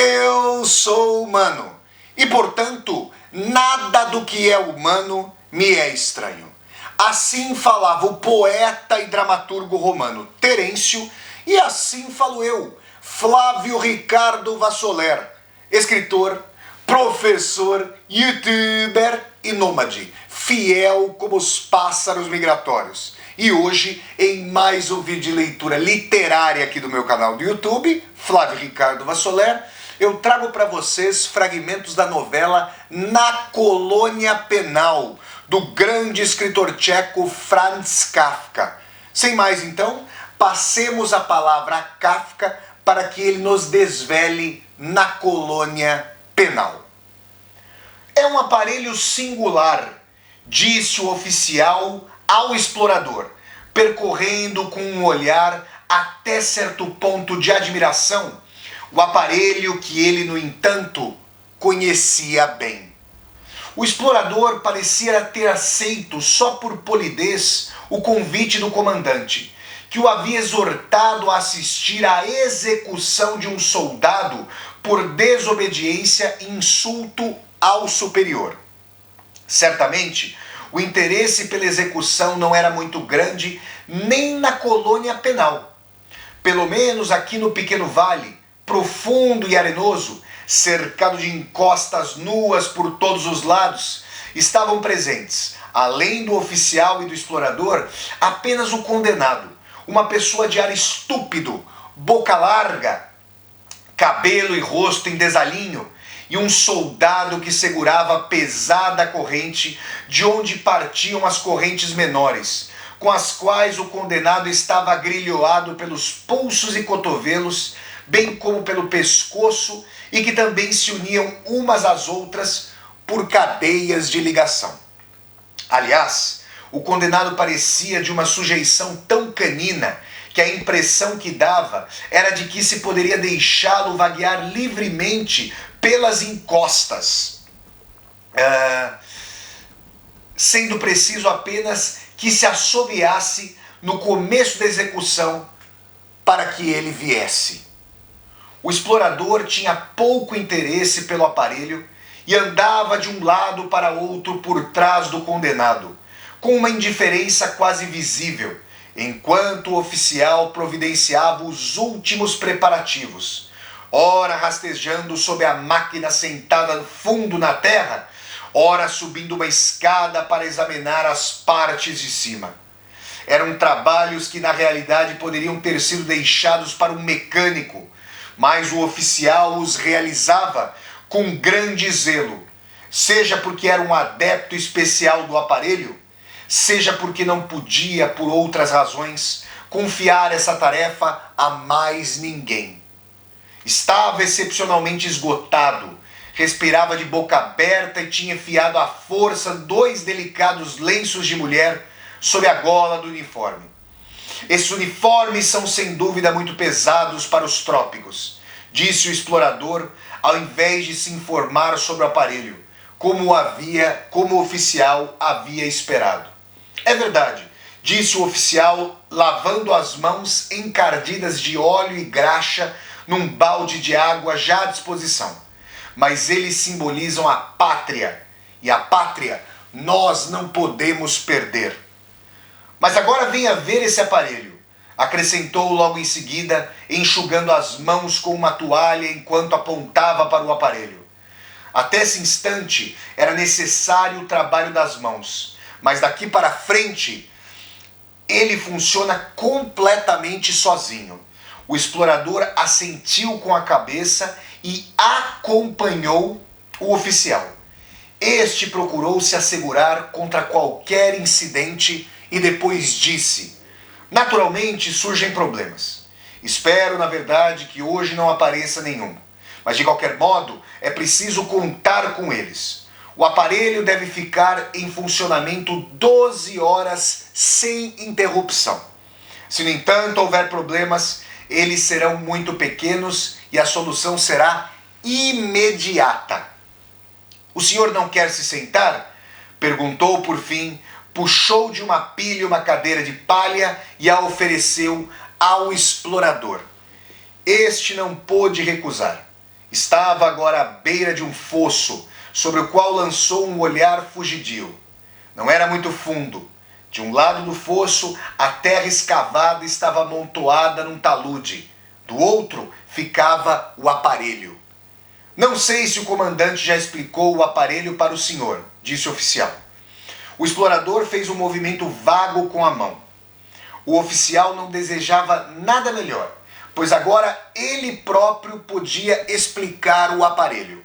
Eu sou humano e, portanto, nada do que é humano me é estranho. Assim falava o poeta e dramaturgo romano Terêncio, e assim falo eu, Flávio Ricardo Vassoler, escritor, professor, youtuber e nômade, fiel como os pássaros migratórios. E hoje, em mais um vídeo de leitura literária aqui do meu canal do YouTube, Flávio Ricardo Vassoler, eu trago para vocês fragmentos da novela Na Colônia Penal, do grande escritor tcheco Franz Kafka. Sem mais então, passemos a palavra a Kafka para que ele nos desvele Na Colônia Penal. É um aparelho singular, disse o oficial ao explorador, percorrendo com um olhar até certo ponto de admiração o aparelho que ele, no entanto, conhecia bem. O explorador parecia ter aceito só por polidez o convite do comandante, que o havia exortado a assistir à execução de um soldado por desobediência e insulto ao superior. Certamente, o interesse pela execução não era muito grande nem na colônia penal. Pelo menos aqui no pequeno vale, profundo e arenoso, cercado de encostas nuas por todos os lados, estavam presentes, além do oficial e do explorador, apenas o condenado, uma pessoa de ar estúpido, boca larga, cabelo e rosto em desalinho, e um soldado que segurava a pesada corrente de onde partiam as correntes menores, com as quais o condenado estava agrilhoado pelos pulsos e cotovelos, bem como pelo pescoço, e que também se uniam umas às outras por cadeias de ligação. Aliás, o condenado parecia de uma sujeição tão canina que a impressão que dava era de que se poderia deixá-lo vaguear livremente pelas encostas, sendo preciso apenas que se assobiasse no começo da execução para que ele viesse. O explorador tinha pouco interesse pelo aparelho e andava de um lado para outro por trás do condenado, com uma indiferença quase visível, enquanto o oficial providenciava os últimos preparativos, ora rastejando sob a máquina sentada fundo na terra, ora subindo uma escada para examinar as partes de cima. Eram trabalhos que na realidade poderiam ter sido deixados para um mecânico, mas o oficial os realizava com grande zelo, seja porque era um adepto especial do aparelho, seja porque não podia, por outras razões, confiar essa tarefa a mais ninguém. Estava excepcionalmente esgotado, respirava de boca aberta e tinha enfiado à força 2 delicados lenços de mulher sob a gola do uniforme. Esses uniformes são sem dúvida muito pesados para os trópicos, disse o explorador, ao invés de se informar sobre o aparelho, como o oficial havia esperado. É verdade, disse o oficial, lavando as mãos encardidas de óleo e graxa num balde de água já à disposição. Mas eles simbolizam a pátria, e a pátria nós não podemos perder. Mas agora venha ver esse aparelho, acrescentou logo em seguida, enxugando as mãos com uma toalha enquanto apontava para o aparelho. Até esse instante era necessário o trabalho das mãos, mas daqui para frente ele funciona completamente sozinho. O explorador assentiu com a cabeça e acompanhou o oficial. Este procurou se assegurar contra qualquer incidente e depois disse: naturalmente surgem problemas. Espero, na verdade, que hoje não apareça nenhum. Mas de qualquer modo, é preciso contar com eles. O aparelho deve ficar em funcionamento 12 horas sem interrupção. Se, no entanto, houver problemas, eles serão muito pequenos e a solução será imediata. O senhor não quer se sentar? Perguntou por fim, puxou de uma pilha uma cadeira de palha e a ofereceu ao explorador. Este não pôde recusar. Estava agora à beira de um fosso, sobre o qual lançou um olhar fugidio. Não era muito fundo. De um lado do fosso, a terra escavada estava amontoada num talude. Do outro, ficava o aparelho. Não sei se o comandante já explicou o aparelho para o senhor, disse o oficial. O explorador fez um movimento vago com a mão. O oficial não desejava nada melhor, pois agora ele próprio podia explicar o aparelho.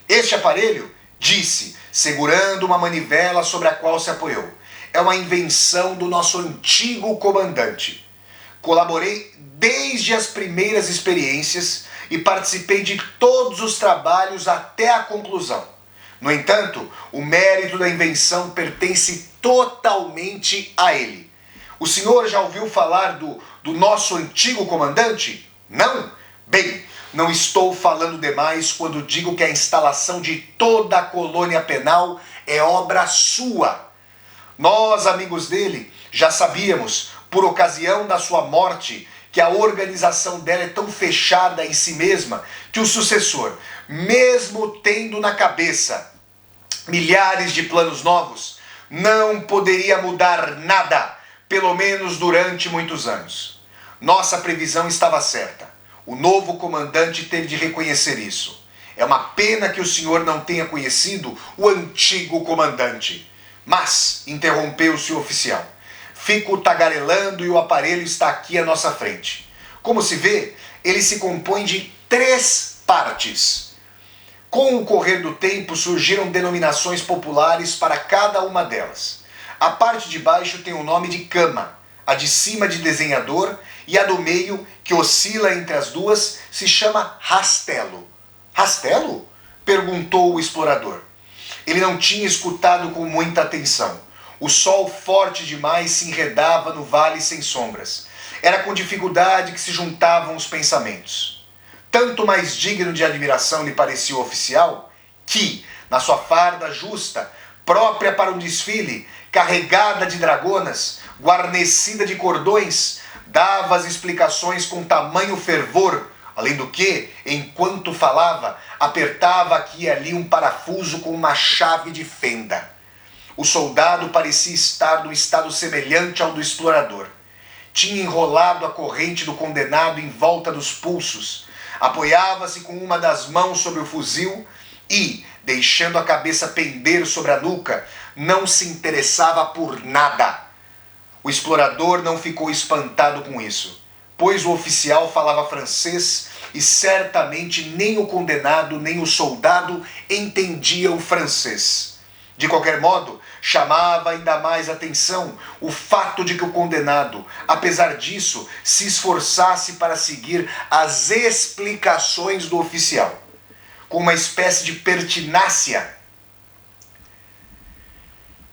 Este aparelho, disse, segurando uma manivela sobre a qual se apoiou, é uma invenção do nosso antigo comandante. Colaborei desde as primeiras experiências e participei de todos os trabalhos até a conclusão. No entanto, o mérito da invenção pertence totalmente a ele. O senhor já ouviu falar do nosso antigo comandante? Não? Bem, não estou falando demais quando digo que a instalação de toda a colônia penal é obra sua. Nós, amigos dele, já sabíamos, por ocasião da sua morte, que a organização dela é tão fechada em si mesma que o sucessor, mesmo tendo na cabeça milhares de planos novos, não poderia mudar nada, pelo menos durante muitos anos. Nossa previsão estava certa. O novo comandante teve de reconhecer isso. É uma pena que o senhor não tenha conhecido o antigo comandante. Mas, interrompeu-se o oficial, fico tagarelando e o aparelho está aqui à nossa frente. Como se vê, ele se compõe de 3 partes. Com o correr do tempo surgiram denominações populares para cada uma delas. A parte de baixo tem o nome de cama, a de cima de desenhador e a do meio, que oscila entre as duas, se chama rastelo. Rastelo? Perguntou o explorador. Ele não tinha escutado com muita atenção. O sol forte demais se enredava no vale sem sombras. Era com dificuldade que se juntavam os pensamentos. Tanto mais digno de admiração lhe parecia o oficial, que, na sua farda justa, própria para um desfile, carregada de dragonas, guarnecida de cordões, dava as explicações com tamanho fervor, além do que, enquanto falava, apertava aqui e ali um parafuso com uma chave de fenda. O soldado parecia estar num estado semelhante ao do explorador. Tinha enrolado a corrente do condenado em volta dos pulsos, apoiava-se com uma das mãos sobre o fuzil e, deixando a cabeça pender sobre a nuca, não se interessava por nada. O explorador não ficou espantado com isso, pois o oficial falava francês e certamente nem o condenado nem o soldado entendiam francês. De qualquer modo, chamava ainda mais atenção o fato de que o condenado, apesar disso, se esforçasse para seguir as explicações do oficial. Com uma espécie de pertinácia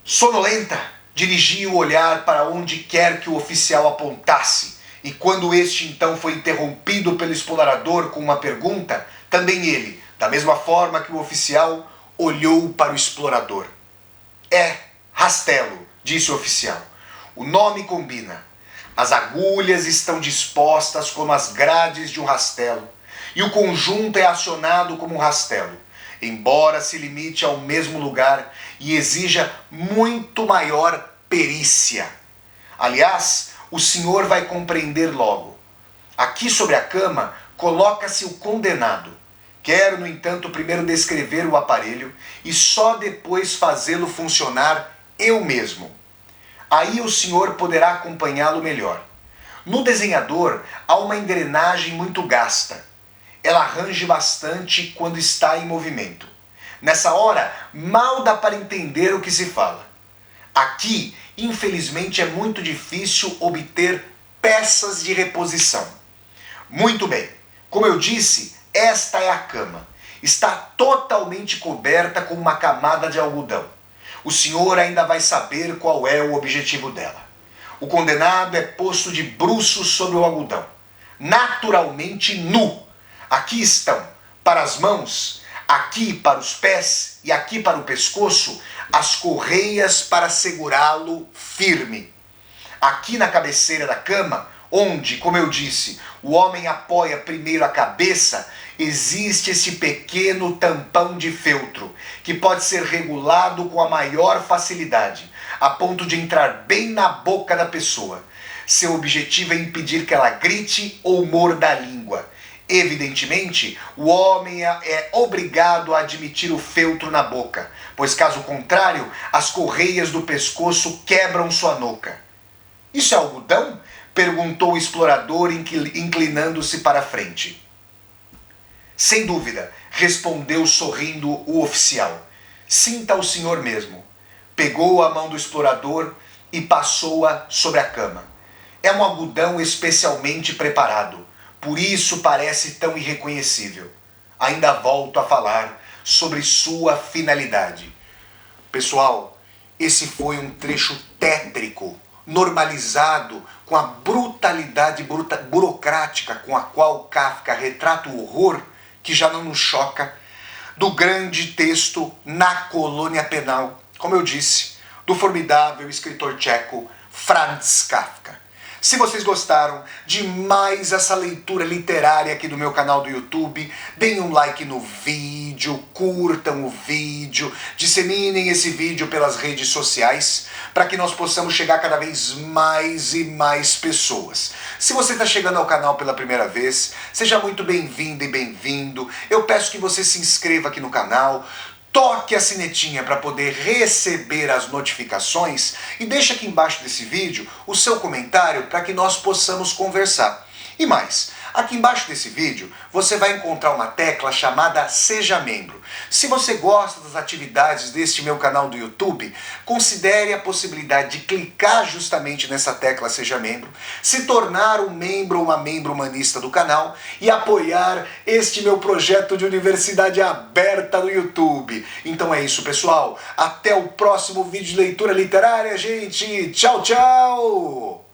sonolenta, dirigia o olhar para onde quer que o oficial apontasse, e quando este então foi interrompido pelo explorador com uma pergunta, também ele, da mesma forma que o oficial, olhou para o explorador. É rastelo, disse o oficial. O nome combina. As agulhas estão dispostas como as grades de um rastelo, e o conjunto é acionado como um rastelo, embora se limite ao mesmo lugar e exija muito maior perícia. Aliás, o senhor vai compreender logo. Aqui sobre a cama coloca-se o condenado. Quero, no entanto, primeiro descrever o aparelho e só depois fazê-lo funcionar eu mesmo. Aí o senhor poderá acompanhá-lo melhor. No desenhador há uma engrenagem muito gasta. Ela range bastante quando está em movimento. Nessa hora, mal dá para entender o que se fala. Aqui, infelizmente, é muito difícil obter peças de reposição. Muito bem, como eu disse, esta é a cama. Está totalmente coberta com uma camada de algodão. O senhor ainda vai saber qual é o objetivo dela. O condenado é posto de bruços sobre o algodão, naturalmente nu. Aqui estão, para as mãos, aqui para os pés e aqui para o pescoço, as correias para segurá-lo firme. Aqui na cabeceira da cama, onde, como eu disse, o homem apoia primeiro a cabeça, existe esse pequeno tampão de feltro, que pode ser regulado com a maior facilidade, a ponto de entrar bem na boca da pessoa. Seu objetivo é impedir que ela grite ou morda a língua. Evidentemente, o homem é obrigado a admitir o feltro na boca, pois caso contrário, as correias do pescoço quebram sua nuca. Isso é algodão? Perguntou o explorador, inclinando-se para a frente. Sem dúvida, respondeu sorrindo o oficial. Sinta o senhor mesmo. Pegou a mão do explorador e passou-a sobre a cama. É um algodão especialmente preparado, por isso parece tão irreconhecível. Ainda volto a falar sobre sua finalidade. Pessoal, esse foi um trecho tétrico, normalizado com a brutalidade burocrática com a qual Kafka retrata o horror, que já não nos choca, do grande texto Na Colônia Penal, como eu disse, do formidável escritor tcheco Franz Kafka. Se vocês gostaram de mais essa leitura literária aqui do meu canal do YouTube, deem um like no vídeo, curtam o vídeo, disseminem esse vídeo pelas redes sociais, para que nós possamos chegar cada vez mais e mais pessoas. Se você está chegando ao canal pela primeira vez, seja muito bem-vinda e bem-vindo. Eu peço que você se inscreva aqui no canal, toque a sinetinha para poder receber as notificações e deixe aqui embaixo desse vídeo o seu comentário para que nós possamos conversar. E mais, aqui embaixo desse vídeo você vai encontrar uma tecla chamada Seja Membro. Se você gosta das atividades deste meu canal do YouTube, considere a possibilidade de clicar justamente nessa tecla Seja Membro, se tornar um membro ou uma membro humanista do canal e apoiar este meu projeto de universidade aberta no YouTube. Então é isso, pessoal. Até o próximo vídeo de leitura literária, gente. Tchau, tchau!